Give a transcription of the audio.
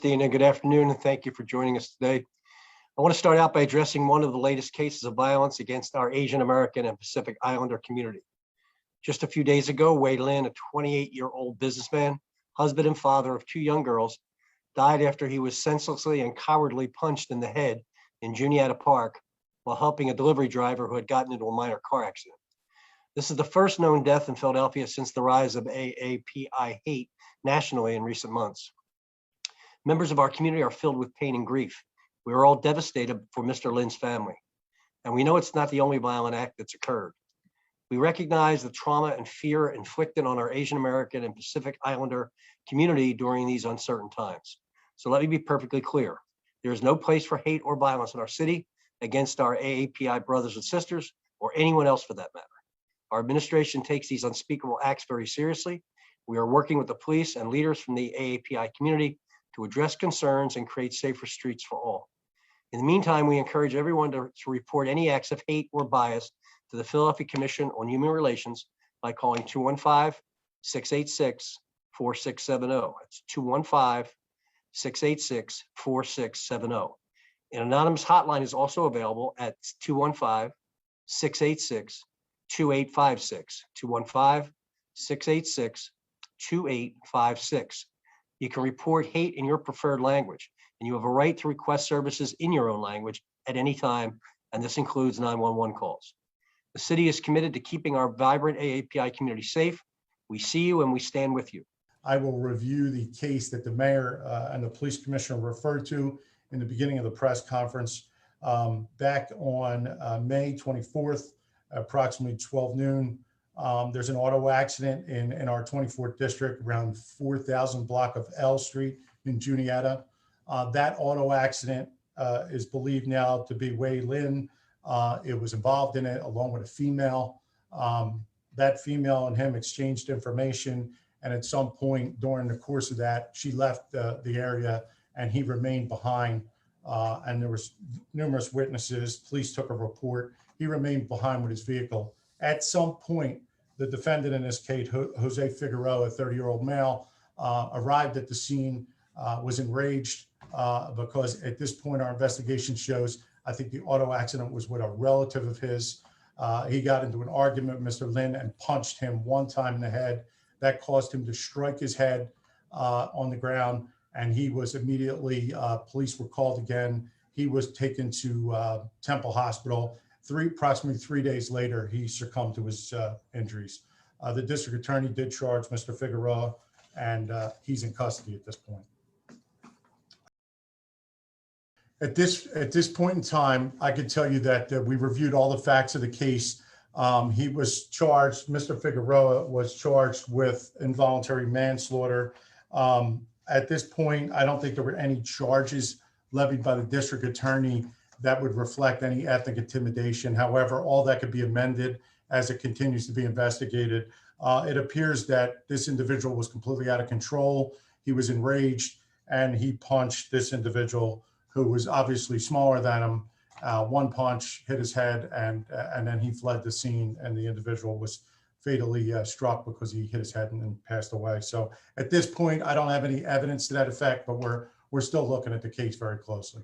Dina, good afternoon, and thank you for joining us today. I want to start out by addressing one of the latest cases of violence against our Asian American and Pacific Islander community. Just a few days ago, Wei Lin, a 28-year-old businessman, husband and father of two young girls, died after he was senselessly and cowardly punched in the head in Juniata Park while helping a delivery driver who had gotten into a minor car accident. This is the first known death in Philadelphia since the rise of AAPI hate nationally in recent months. Members of our community are filled with pain and grief. We are all devastated for Mr. Lin's family, and we know it's not the only violent act that's occurred. We recognize the trauma and fear inflicted on our Asian American and Pacific Islander community during these uncertain times. So let me be perfectly clear. There is no place for hate or violence in our city against our AAPI brothers and sisters, or anyone else for that matter. Our administration takes these unspeakable acts very seriously. We are working with the police and leaders from the AAPI community to address concerns and create safer streets for all. In the meantime, we encourage everyone to report any acts of hate or bias to the Philadelphia Commission on Human Relations by calling 215-686-4670. That's 215-686-4670. An anonymous hotline is also available at 215-686-2856, 215-686-2856. You can report hate in your preferred language, and you have a right to request services in your own language at any time, and this includes 911 calls. The city is committed to keeping our vibrant AAPI community safe. We see you and we stand with you. I will review the case that the mayor and the police commissioner referred to in the beginning of the press conference. Back on May 24th, approximately 12 noon, there's an auto accident in our 24th district around 4000 block of L Street in Juniata. That auto accident is believed now to be Wei Lin. It was involved in it along with a female. That female and him exchanged information, and at some point during the course of that, she left the area and he remained behind. And there was numerous witnesses. Police took a report. He remained behind with his vehicle. At some point, the defendant in this case, Jose Figueroa, a 30-year-old male, arrived at the scene, was enraged because at this point, our investigation shows, I think the auto accident was with a relative of his. He got into an argument with Mr. Lin and punched him one time in the head. That caused him to strike his head on the ground, and he was immediately, police were called again. He was taken to Temple Hospital. Approximately 3 days later, he succumbed to his injuries. The district attorney did charge Mr. Figueroa, and he's in custody at this point. At this point in time, I can tell you that we reviewed all the facts of the case. He was charged, Mr. Figueroa was charged with involuntary manslaughter. At this point, I don't think there were any charges levied by the district attorney that would reflect any ethnic intimidation. However, all that could be amended as it continues to be investigated. It appears that this individual was completely out of control. He was enraged, and he punched this individual who was obviously smaller than him. One punch hit his head, and then he fled the scene, and the individual was fatally struck because he hit his head and passed away. So at this point, I don't have any evidence to that effect, but we're still looking at the case very closely.